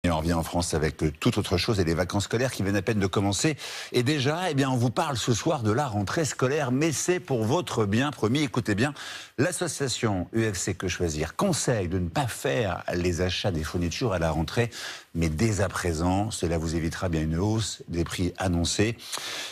Et on revient en France avec toute autre chose et les vacances scolaires qui viennent à peine de commencer. Et déjà, on vous parle ce soir de la rentrée scolaire, mais c'est pour votre bien promis. Écoutez bien, l'association UFC Que Choisir conseille de ne pas faire les achats des fournitures à la rentrée, mais dès à présent, cela vous évitera bien une hausse des prix annoncés.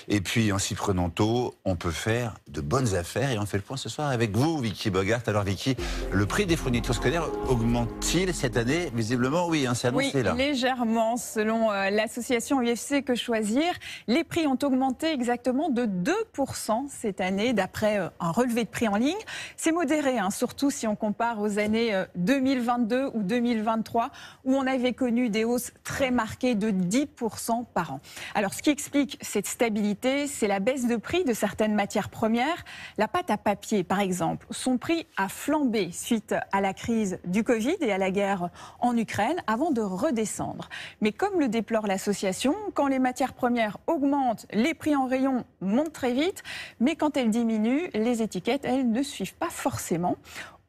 Et puis, en s'y prenant tôt, on peut faire de bonnes affaires. Et on fait le point ce soir avec vous, Vicky Bogart. Alors, Vicky, le prix des fournitures scolaires augmente-t-il cette année? Visiblement, oui, c'est annoncé là. Oui, légèrement, selon l'association UFC Que Choisir. Les prix ont augmenté exactement de 2% cette année, d'après un relevé de prix en ligne. C'est modéré, surtout si on compare aux années 2022 ou 2023, où on avait connu des hausses très marquées de 10% par an. Alors, ce qui explique cette stabilité, c'est la baisse de prix de certaines matières premières. La pâte à papier, par exemple, son prix a flambé suite à la crise du Covid et à la guerre en Ukraine, avant de redescendre. Mais comme le déplore l'association, quand les matières premières augmentent, les prix en rayon montent très vite, mais quand elles diminuent, les étiquettes, elles, ne suivent pas forcément.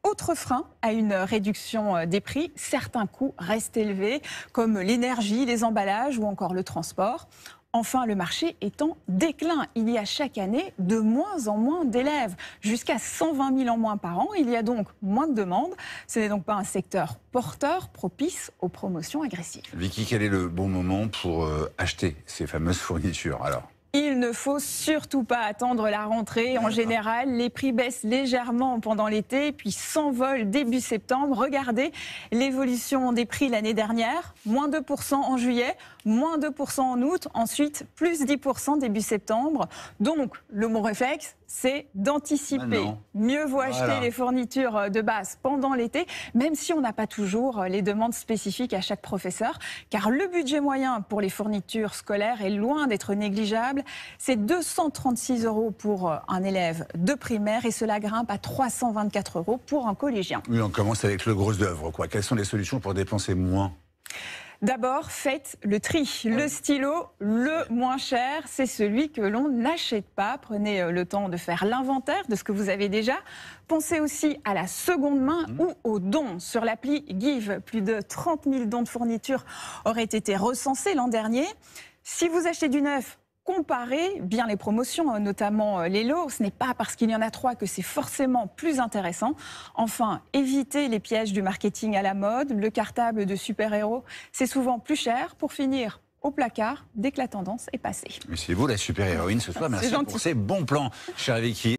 Autre frein à une réduction des prix, certains coûts restent élevés, comme l'énergie, les emballages ou encore le transport. Enfin, le marché est en déclin. Il y a chaque année de moins en moins d'élèves, jusqu'à 120 000 en moins par an. Il y a donc moins de demandes. Ce n'est donc pas un secteur porteur propice aux promotions agressives. Vicky, quel est le bon moment pour acheter ces fameuses fournitures alors ? Il ne faut surtout pas attendre la rentrée. En général, les prix baissent légèrement pendant l'été, puis s'envolent début septembre. Regardez l'évolution des prix l'année dernière. Moins 2% en juillet, moins 2% en août, ensuite plus 10% début septembre. Donc, le bon réflexe, c'est d'anticiper. Mieux vaut acheter les fournitures de base pendant l'été, même si on n'a pas toujours les demandes spécifiques à chaque professeur, car le budget moyen pour les fournitures scolaires est loin d'être négligeable. C'est 236 € pour un élève de primaire et cela grimpe à 324 € pour un collégien. Oui, on commence avec le gros œuvre, quoi. Quelles sont les solutions pour dépenser moins ? D'abord, faites le tri. Le stylo, le moins cher, c'est celui que l'on n'achète pas. Prenez le temps de faire l'inventaire de ce que vous avez déjà. Pensez aussi à la seconde main ou aux dons. Sur l'appli Give, plus de 30 000 dons de fournitures auraient été recensés l'an dernier. Si vous achetez du neuf, comparez bien les promotions, notamment les lots. Ce n'est pas parce qu'il y en a 3 que c'est forcément plus intéressant. Enfin, évitez les pièges du marketing à la mode. Le cartable de super-héros, c'est souvent plus cher pour finir au placard dès que la tendance est passée. Mais c'est vous la super-héroïne ce soir. Merci pour ces bons plans, chère Vicky.